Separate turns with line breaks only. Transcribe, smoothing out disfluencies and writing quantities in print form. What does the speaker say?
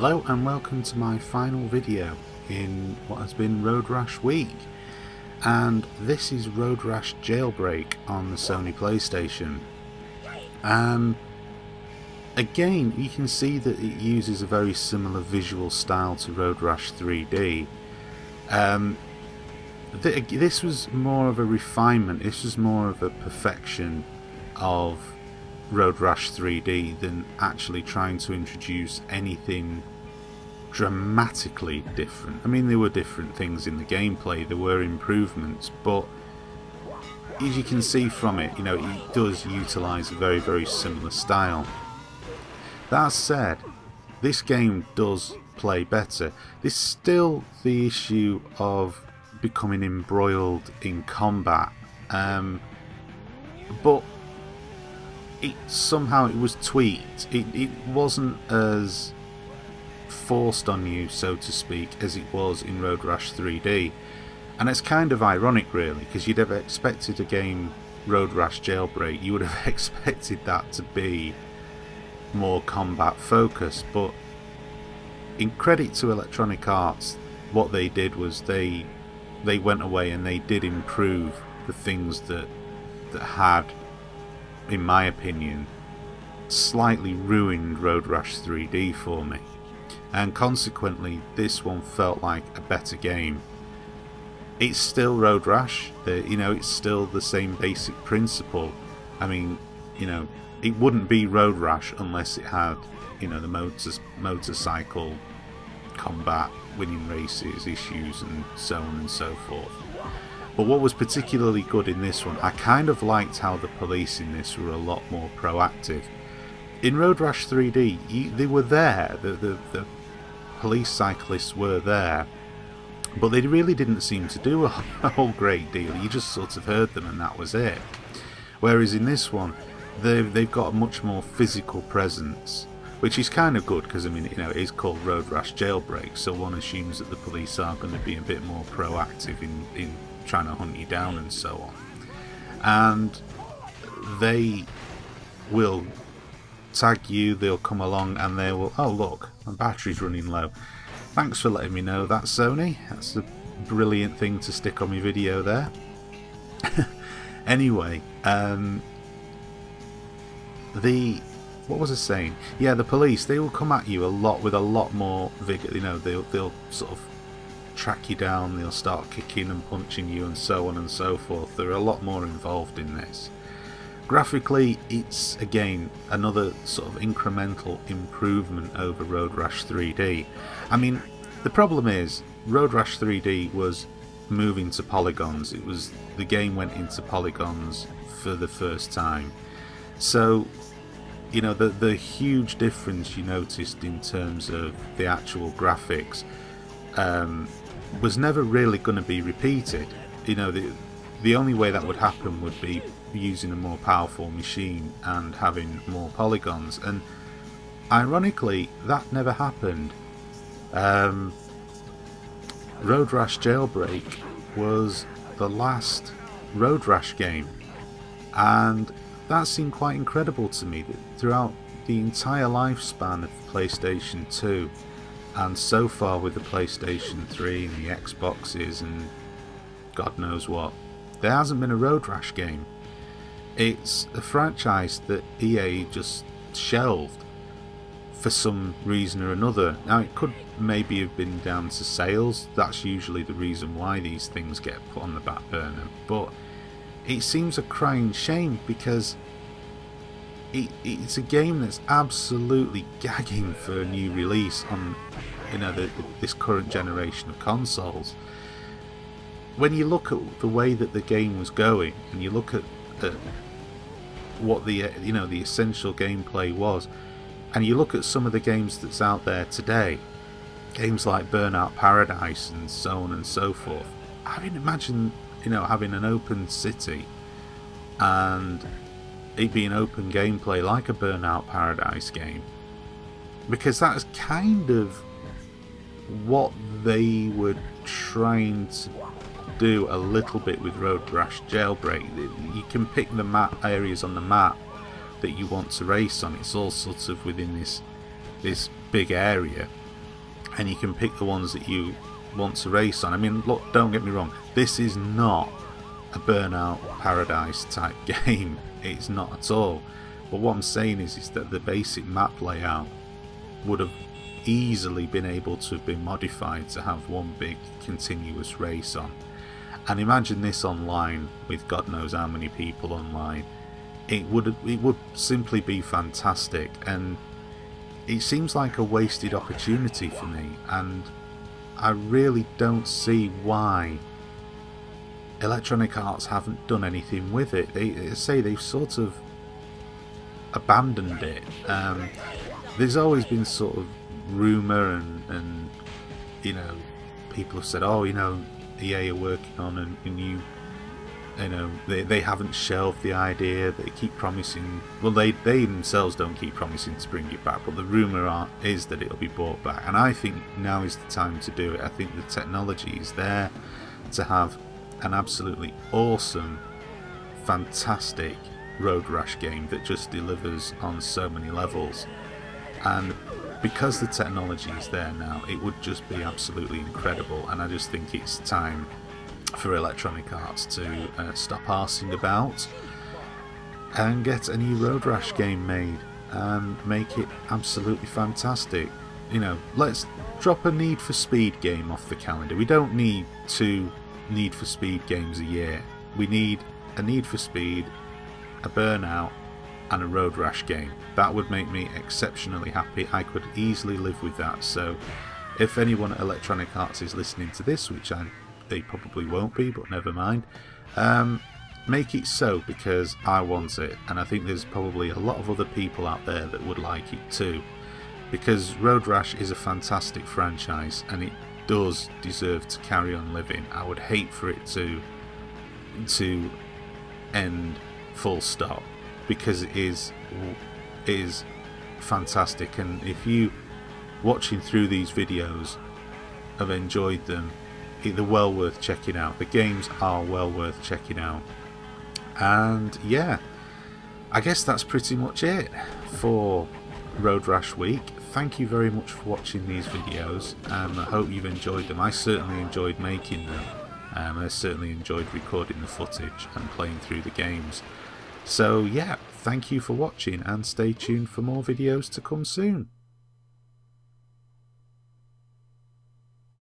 Hello and welcome to my final video in what has been Road Rash week, and this is Road Rash Jailbreak on the Sony PlayStation. Again, you can see that it uses a very similar visual style to Road Rash 3D. This was more of a refinement, this was more of a perfection of Road Rash 3D than actually trying to introduce anything dramatically different. I mean, there were different things in the gameplay, there were improvements, but as you can see from it, you know, it does utilise a very, very similar style. That said, this game does play better. There's still the issue of becoming embroiled in combat, but somehow it was tweaked. It wasn't as forced on you, so to speak, as it was in Road Rash 3D. And it's kind of ironic, really, because you'd have expected a game, Road Rash Jailbreak, you would have expected that to be more combat focused, but in credit to Electronic Arts, what they did was they went away and they did improve the things that had, in my opinion, slightly ruined Road Rash 3D for me, and consequently this one felt like a better game. It's still Road Rash, you know, it's still the same basic principle. I mean, you know, it wouldn't be Road Rash unless it had, you know, the motorcycle combat, winning races issues and so on and so forth. But what was particularly good in this one, I kind of liked how the police in this were a lot more proactive. In Road Rash 3D, they were there, the police cyclists were there, but they really didn't seem to do a whole great deal. You just sort of heard them and that was it. Whereas in this one, they've got a much more physical presence, which is kind of good because, I mean, you know, it is called Road Rash Jailbreak, so one assumes that the police are going to be a bit more proactive in trying to hunt you down and so on. And they will tag you, they'll come along and they will, oh look, my battery's running low. Thanks for letting me know that, Sony. That's a brilliant thing to stick on my video there. Anyway, what was I saying? Yeah, the police, they will come at you with a lot more vigour. You know, they'll sort of track you down, they'll start kicking and punching you and so on and so forth. They're a lot more involved in this. Graphically, it's again another sort of incremental improvement over Road Rash 3D. I mean, the problem is Road Rash 3D was moving to polygons. The game went into polygons for the first time. So, you know, the huge difference you noticed in terms of the actual graphics was never really going to be repeated. You know, the only way that would happen would be using a more powerful machine and having more polygons, and ironically that never happened. Road Rash Jailbreak was the last Road Rash game, and that seemed quite incredible to me, that throughout the entire lifespan of PlayStation 2 and so far with the PlayStation 3 and the Xboxes and God knows what, there hasn't been a Road Rash game. It's a franchise that EA just shelved for some reason or another. Now, it could maybe have been down to sales. That's usually the reason why these things get put on the back burner. But it seems a crying shame because it's a game that's absolutely gagging for a new release on, you know, this current generation of consoles. When you look at the way that the game was going, and you look at what the the essential gameplay was, and you look at some of the games that's out there today, games like Burnout Paradise and so on and so forth. I mean, imagine, you know, having an open city and it being open gameplay like a Burnout Paradise game, because that's kind of what they were trying to do a little bit with Road Rash Jailbreak. You can pick the areas on the map that you want to race on. It's all sort of within this big area, and you can pick the ones that you want to race on. I mean, look, don't get me wrong, this is not a Burnout Paradise type game, it's not at all. But what I'm saying is that the basic map layout would have easily been able to have been modified to have one big continuous race on. And imagine this online with God knows how many people online. It would simply be fantastic, and it seems like a wasted opportunity for me, and I really don't see why Electronic Arts haven't done anything with it. They say they've sort of abandoned it. There's always been sort of rumour and you know, people have said, oh, you know, EA are working on a new, you know, they haven't shelved the idea, they keep promising, well, they themselves don't keep promising to bring it back, but the rumour is that it'll be brought back, and I think now is the time to do it. I think the technology is there to have an absolutely awesome, fantastic Road Rash game that just delivers on so many levels, and because the technology is there now, it would just be absolutely incredible. And I just think it's time for Electronic Arts to stop arsing about and get a new Road Rash game made and make it absolutely fantastic. You know, let's drop a Need for Speed game off the calendar. We don't need 2 Need for Speed games a year. We need a Need for Speed, a Burnout, and a Road Rash game. That would make me exceptionally happy. I could easily live with that. So if anyone at Electronic Arts is listening to this, which they probably won't be, but never mind, make it so, because I want it, and I think there's probably a lot of other people out there that would like it too, because Road Rash is a fantastic franchise and it does deserve to carry on living. I would hate for it to end full stop, because it is fantastic, and if you watching through these videos have enjoyed them, they're well worth checking out. The games are well worth checking out. And yeah, I guess that's pretty much it for Road Rash Week. Thank you very much for watching these videos, I hope you've enjoyed them. I certainly enjoyed making them. I certainly enjoyed recording the footage and playing through the games. So yeah, thank you for watching, and stay tuned for more videos to come soon.